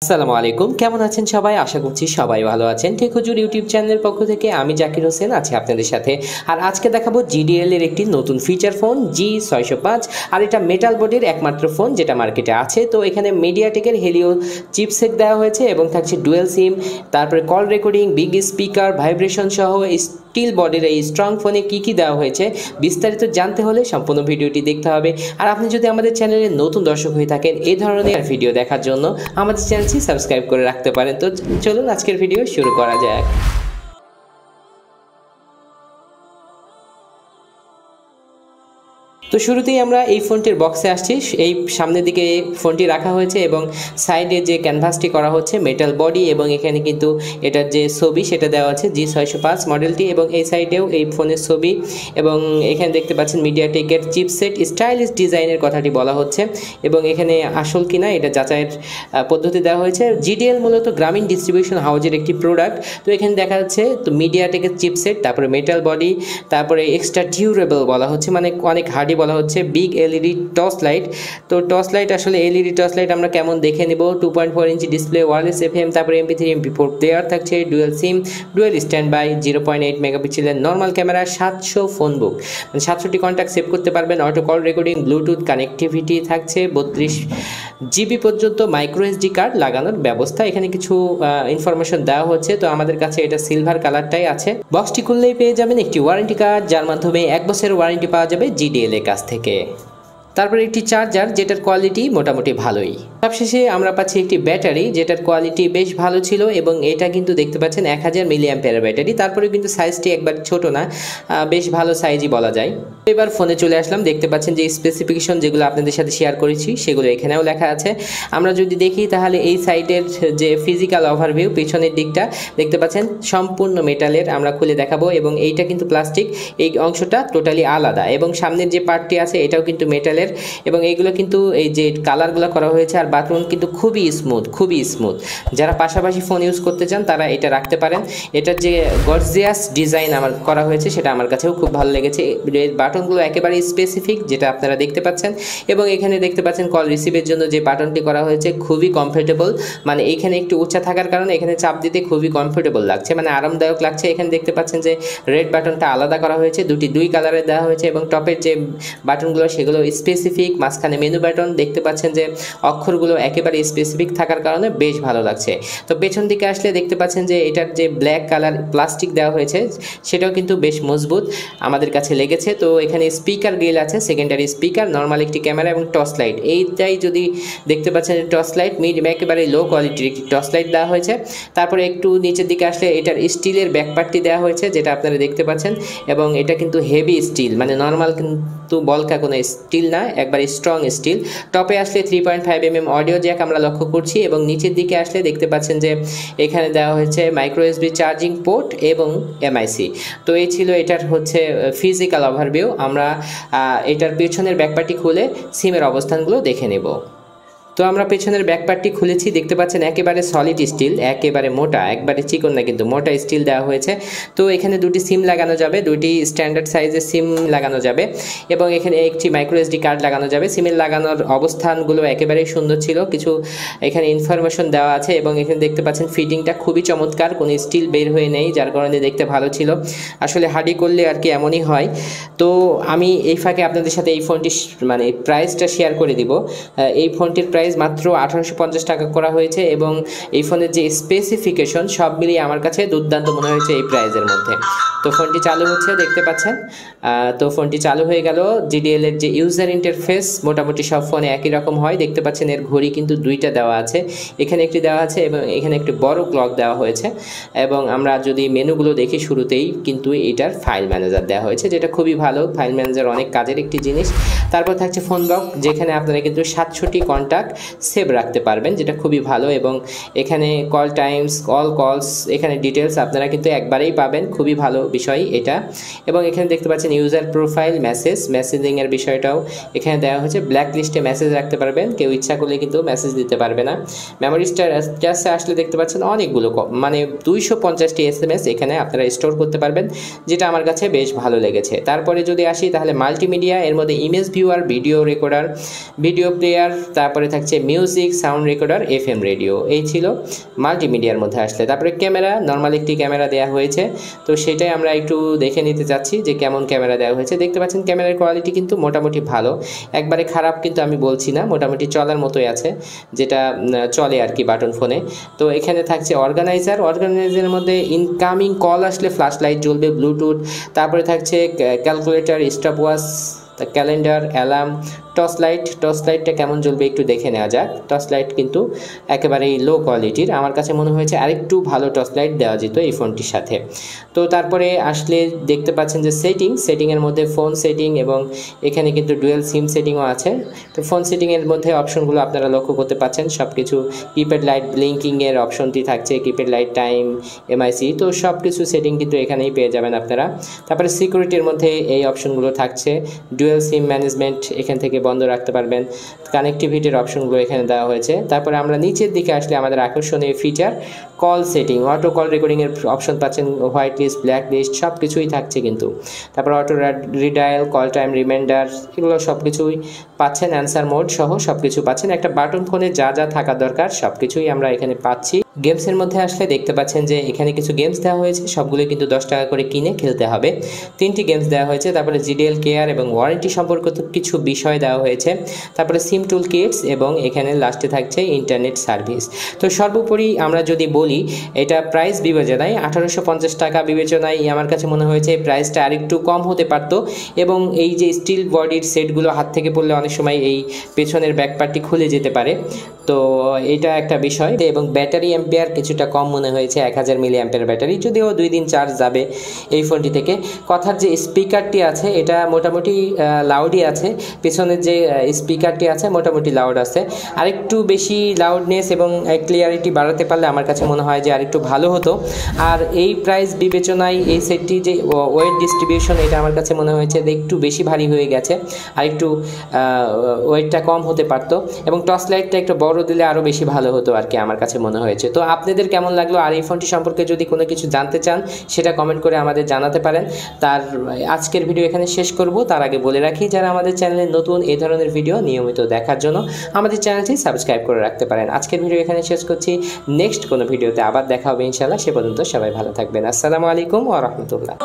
আসসালামু আলাইকুম, কেমন আছেন সবাই? আশা করছি সবাই ভালো আছেন। ঠিক হুজুর ইউটিউব চ্যানেলের পক্ষ থেকে আমি জাকির হোসেন আছি আপনাদের সাথে। আর আজকে দেখাবো GDL এর একটি নতুন ফিচার ফোন G605। আর এটা মেটাল বডির একমাত্র ফোন যেটা মার্কেটে আছে। তো এখানে মিডিয়াটেকের হেলিও চিপসেট দেওয়া হয়েছে এবং থাকছে ডুয়েল সিম, তারপরে call recording, big speaker, vibration সহ স্টিল বডির এই স্ট্রং ফোনে কী দেওয়া হয়েছে বিস্তারিত জানতে হলে সম্পূর্ণ ভিডিওটি দেখতে হবে। আর আপনি যদি আমাদের চ্যানেলে নতুন দর্শক হয়ে থাকেন এই ধরনের ভিডিও দেখার জন্য আমাদের চ্যানেলটি সাবস্ক্রাইব করে রাখতে পারেন। তো চলুন আজকের ভিডিও শুরু করা যাক। তো শুরুতেই আমরা এই ফোনটির বক্সে আসছি। এই সামনের দিকে ফোনটি রাখা হয়েছে এবং সাইডে যে ক্যানভাসটি করা হচ্ছে মেটাল বডি, এবং এখানে কিন্তু এটার যে ছবি সেটা দেওয়া আছে G605 মডেলটি, এবং এই সাইডেও এই ফোনের ছবি, এবং এখানে দেখতে পাচ্ছেন মিডিয়াটেকের চিপসেট স্টাইলিশ ডিজাইনের কথাটি বলা হচ্ছে, এবং এখানে আসল কিনা এটা যাচাইয়ের পদ্ধতি দেওয়া হয়েছে। GDL মূলত গ্রামীণ ডিস্ট্রিবিউশন হাউজের একটি প্রোডাক্ট। তো এখানে দেখা যাচ্ছে তো মিডিয়াটেকের চিপসেট, তারপরে মেটাল বডি, তারপরে এক্সট্রা ডিউরেবল বলা হচ্ছে, মানে অনেক হার্ডি বলা হচ্ছে, বিগ এলইডি টর্চ লাইট। তো টর্চ লাইট আসলে এলইডি টর্চ লাইট আমরা কেমন দেখে নেব। 2.4 ইঞ্চি ডিসপ্লে, ওয়্যারলেস FM, তারপরে MP3 MP4 প্লেয়ার থাকছে, ডুয়েল সিম, ডুয়েল স্ট্যান্ড বাই, 0.8 মেগাপিক্সেলের নর্মাল ক্যামেরা, 700 ফোনবুক, মানে 700টি কন্ট্যাক্ট সেভ করতে পারবেন, auto call recording, Bluetooth connectivity থাকছে, 32 GB পর্যন্ত মাইক্রো SD কার্ড লাগানোর ব্যবস্থা। এখানে কিছু ইনফরমেশন দেওয়া হচ্ছে। তো আমাদের কাছে এটা সিলভার কালারটাই আছে। বক্সটি খুললেই পেয়ে যাবেন একটি ওয়ারেন্টি কার্ড, যার মাধ্যমে 1 বছরের ওয়ারেন্টি পাওয়া যাবে GDL এর কাছ থেকে। তারপরে একটি চার্জার যেটার কোয়ালিটি মোটামুটি ভালোই। সবশেষে আমরা পাচ্ছি একটি ব্যাটারি যেটার কোয়ালিটি বেশ ভালো ছিল, এবং এটা কিন্তু দেখতে পাচ্ছেন 1000 মিলিঅ্যাম্পিয়ারের ব্যাটারি। তারপরে কিন্তু সাইজটি একবার ছোট না, বেশ ভালো সাইজই বলা যায়। এবার ফোনে চলে আসলাম, দেখতে পাচ্ছেন যে স্পেসিফিকেশন যেগুলো আপনাদের সাথে শেয়ার করেছি সেগুলো এখানেও লেখা আছে। আমরা যদি দেখি তাহলে এই সাইডের যে ফিজিক্যাল ওভারভিউ, পেছনের দিকটা দেখতে পাচ্ছেন সম্পূর্ণ মেটালের, আমরা খুলে দেখাবো, এবং এইটা কিন্তু প্লাস্টিক, এই অংশটা টোটালি আলাদা, এবং সামনের যে পার্টটি আছে এটাও কিন্তু মেটালের, এবং এইগুলো কিন্তু এই যে কালারগুলো করা হয়েছে। আর বাটন কিন্তু খুবই স্মুথ। যারা পাশাপাশি ফোন ইউজ করতে চান তারা এটা রাখতে পারেন। এটার যে গর্জিয়াস ডিজাইন আমার করা হয়েছে সেটা আমার কাছেও খুব ভালো লেগেছে। বাটনগুলো একেবারে স্পেসিফিক যেটা আপনারা দেখতে পাচ্ছেন, এবং এখানে দেখতে পাচ্ছেন কল রিসিভের জন্য যে বাটনটি করা হয়েছে খুবই কমফোর্টেবল, মানে এখানে একটু উঁচা থাকার কারণে এখানে চাপ দিতে খুবই কমফোর্টেবল লাগছে, মানে আরামদায়ক লাগছে। এখানে দেখতে পাচ্ছেন যে রেড বাটনটা আলাদা করা হয়েছে, দুই কালারে দেওয়া হয়েছে, এবং টপের যে বাটনগুলো সেগুলো স্পেসিফিক। মাঝখানে মেনু বাটন দেখতে পাচ্ছেন যে অক্ষরগুলো একেবারে স্পেসিফিক থাকার কারণে বেশ ভালো লাগছে। তো পেছন দিকে আসলে দেখতে পাচ্ছেন যে এটার যে ব্ল্যাক কালার প্লাস্টিক দেওয়া হয়েছে সেটাও কিন্তু বেশ মজবুত আমাদের কাছে লেগেছে। তো এখানে স্পিকার গ্রিল আছে, সেকেন্ডারি স্পিকার, নর্মাল একটি ক্যামেরা এবং টর্চ লাইট। এইটাই যদি দেখতে পাচ্ছেন টর্চ লাইট, একেবারে লো কোয়ালিটির একটি টর্চ লাইট দেওয়া হয়েছে। তারপরে একটু নিচের দিকে আসলে এটার স্টিলের ব্যাকপার্টটি দেওয়া হয়েছে যেটা আপনারা দেখতে পাচ্ছেন, এবং এটা কিন্তু হেভি স্টিল, মানে নর্মাল কিন্তু বলকা কোনো স্টিল না, একবার স্ট্রং স্টিল। টপে আসলে 3.5 mm অডিও জ্যাক আমরা লক্ষ্য করছি, এবং নিচের দিকে আসলে দেখতে পাচ্ছেন যে এখানে দেওয়া হয়েছে মাইক্রো USB চার্জিং পোর্ট এবং MIC। তো এই ছিল এটার হচ্ছে ফিজিক্যাল ওভারভিউ। আমরা এটার পেছনের ব্যাকপার্টটি খুলে সিমের অবস্থানগুলো দেখে নেব। তো আমরা পেছনের ব্যাকপার্টটি খুলেছি, দেখতে পাচ্ছেন একেবারে সলিড স্টিল, একেবারে মোটা, একবারে চিকন না কিন্তু মোটা স্টিল দেওয়া হয়েছে। তো এখানে দুটি সিম লাগানো যাবে, দুটি স্ট্যান্ডার্ড সাইজের সিম লাগানো যাবে, এবং এখানে একটি মাইক্রো SD কার্ড লাগানো যাবে। সিমের লাগানোর অবস্থানগুলো একেবারেই সুন্দর ছিল, কিছু এখানে ইনফরমেশন দেওয়া আছে, এবং এখানে দেখতে পাচ্ছেন ফিটিংটা খুবই চমৎকার, কোনো স্টিল বের হয়ে নেই, যার কারণে দেখতে ভালো ছিল। আসলে হার্ডি করলে আর কি এমনই হয়। তো আমি এই ফাঁকে আপনাদের সাথে এই ফোনটি মানে প্রাইসটা শেয়ার করে দিব। এই ফোনটির প্রাইস মাত্র 1850 টাকা করা হয়েছে, এবং এই ফোনের যে স্পেসিফিকেশন সব মিলিয়ে আমার কাছে দুর্দান্ত মনে হয়েছে এই প্রাইজের মধ্যে। তো ফোনটি চালু হচ্ছে, দেখতে পাচ্ছেন। তো ফোনটি চালু হয়ে গেল। GDL এর যে ইউজার ইন্টারফেস মোটামুটি সব ফোনে একই রকম হয়, দেখতে পাচ্ছেন এর ঘড়ি কিন্তু দুইটা দেওয়া আছে, এখানে একটি দেওয়া আছে এবং এখানে একটি বড় ক্লক দেওয়া হয়েছে। এবং আমরা যদি মেনুগুলো দেখি শুরুতেই কিন্তু এটার ফাইল ম্যানেজার দেওয়া হয়েছে, যেটা খুবই ভালো। ফাইল ম্যানেজার অনেক কাজের একটি জিনিস। তারপর থাকছে ফোনবুক, যেখানে আপনারা কিন্তু 700টি কন্ট্যাক্ট সেভ রাখতে পারবেন, যেটা খুবই ভালো। এবং এখানে কল টাইমস, অল কলস, এখানে ডিটেলস আপনারা কিন্তু একবারেই পাবেন, খুবই ভালো বিষয় এটা। এবং এখানে দেখতে পাচ্ছেন ইউজার প্রোফাইল, মেসেজিংয়ের বিষয়টাও এখানে দেওয়া হয়েছে। ব্ল্যাক লিস্টে মেসেজ রাখতে পারবেন, কেউ ইচ্ছা করলে কিন্তু মেসেজ দিতে পারবে না। মেমোরি স্টাসে আসলে দেখতে পাচ্ছেন অনেকগুলো, মানে 250টি SMS এখানে আপনারা স্টোর করতে পারবেন, যেটা আমার কাছে বেশ ভালো লেগেছে। তারপরে যদি আসি তাহলে মাল্টিমিডিয়া, এর মধ্যে image viewer, video recorder, video player, তারপরে থাকছে থাকছে music, sound recorder, FM radio. এই ছিল মাল্টিমিডিয়ার মধ্যে আসলে। তারপরে ক্যামেরা, নর্মাল একটি ক্যামেরা দেওয়া হয়েছে, তো সেটাই আমরা একটু দেখে নিতে চাচ্ছি যে কেমন ক্যামেরা দেওয়া হয়েছে। দেখতে পাচ্ছেন ক্যামেরার কোয়ালিটি কিন্তু মোটামুটি ভালো, একবারে খারাপ কিন্তু আমি বলছি না, মোটামুটি চলার মতোই আছে, যেটা চলে আর কি বাটন ফোনে। তো এখানে থাকছে অর্গানাইজারের মধ্যে ইনকামিং কল আসলে ফ্ল্যাশ লাইট জ্বলবে, ব্লুটুথ, তারপরে থাকছে calculator, stopwatch, calendar, alarm, torch লাইটটা কেমন জ্বলবে একটু দেখে নেওয়া যাক। টর্চ লাইট কিন্তু একেবারেই লো কোয়ালিটির, আমার কাছে মনে হয়েছে আরেকটু ভালো টর্চ লাইট দেওয়া যেত এই ফোনটির সাথে। তো তারপরে আসলে দেখতে পাচ্ছেন যে সেটিংয়ের মধ্যে ফোন সেটিং এবং এখানে কিন্তু ডুয়েল সিম সেটিংও আছে। তো ফোন সেটিংয়ের মধ্যে অপশনগুলো আপনারা লক্ষ্য করতে পাচ্ছেন, সব কিছু কিপ্যাড লাইট ব্লিঙ্কিংয়ের অপশনটি থাকছে, কিপ্যাড লাইট টাইম, MIC, তো সব কিছু সেটিং কিন্তু এখানেই পেয়ে যাবেন আপনারা। তারপরে সিকিউরিটির মধ্যে এই অপশনগুলো থাকছে, ডুয়েল সিম ম্যানেজমেন্ট এখান থেকে বন্ধ রাখতে পারবেন, কানেক্টিভিটির অপশনগুলো এখানে দেওয়া হয়েছে। তারপরে আমরা নিচের দিকে আসলে আমাদের আকর্ষণীয় feature call setting, auto call রেকর্ডিংয়ের অপশন পাচ্ছেন, হোয়াইট লিস্ট, ব্ল্যাক লিস্ট সব কিছুই থাকছে কিন্তু। তারপর auto redial, call time reminder, এগুলো সব কিছুই পাচ্ছেন, অ্যান্সার মোড সহ সব কিছু পাচ্ছেন। একটা বাটন ফোনে যা যা থাকা দরকার সব কিছুই আমরা এখানে পাচ্ছি। গেমসের মধ্যে আসলে দেখতে পাচ্ছেন যে এখানে কিছু গেমস দেওয়া হয়েছে, সবগুলো কিন্তু 10 টাকা করে কিনে খেলতে হবে। 3টি গেমস দেওয়া হয়েছে। তারপরে GDL কেয়ার এবং ওয়ারেন্টি সম্পর্কিত কিছু বিষয় দেওয়া হয়েছে। তারপরে সিম টুল কিটস এবং এখানে লাস্টে থাকছে ইন্টারনেট সার্ভিস। তো সর্বোপরি আমরা যদি বলি এটা প্রাইস বিবেচনায় 1850 টাকা বিবেচনায় আমার কাছে মনে হয়েছে প্রাইসটা আরেকটু কম হতে পারত, এবং এই যে স্টিল বডির সেটগুলো হাত থেকে পড়লে অনেক সময় এই পেছনের ব্যাকপার্টটি খুলে যেতে পারে, তো এটা একটা বিষয়। এবং ব্যাটারি অ্যাম্পিয়ার কিছুটা কম মনে হয়েছে, 1000 মিলি অ্যাম্পিয়ার ব্যাটারি, যদিও 2 দিন চার্জ যাবে এই ফোনটি থেকে। কথার যে স্পিকারটি আছে এটা মোটামুটি লাউডই আছে, পেছনের যে স্পিকারটি আছে মোটামুটি লাউড আছে, আরেকটু বেশি লাউডনেস এবং ক্লিয়ারিটি বাড়াতে পারলে আমার কাছে মনে হয় যে আরেকটু ভালো হতো। আর এই প্রাইস বিবেচনায় এই সেটটি যে ওয়েট ডিস্ট্রিবিউশন, এটা আমার কাছে মনে হয়েছে যে একটু বেশি ভারী হয়ে গেছে, আরেকটু ওয়েটটা কম হতে পারতো, এবং টর্চ লাইটটা একটু বড় দিলে আরও বেশি ভালো হতো আর কি আমার কাছে মনে হয়েছে। তো আপনাদের কেমন লাগলো, আর এই ফোনটি সম্পর্কে যদি কোনো কিছু জানতে চান সেটা কমেন্ট করে আমাদের জানাতে পারেন। তার আজকের ভিডিও এখানে শেষ করব, তার আগে বলে রাখি যারা আমাদের চ্যানেলে নতুন এই ধরনের ভিডিও নিয়মিত দেখার জন্য আমাদের চ্যানেলটি সাবস্ক্রাইব করে রাখতে পারেন। আজকের ভিডিও এখানে শেষ করছি, নেক্সট কোনো ভিডিওতে আবার দেখা হবে ইনশাআল্লাহ। সে পর্যন্ত সবাই ভালো থাকবেন। আসসালামু আলাইকুম ওয়া রাহমাতুল্লাহ।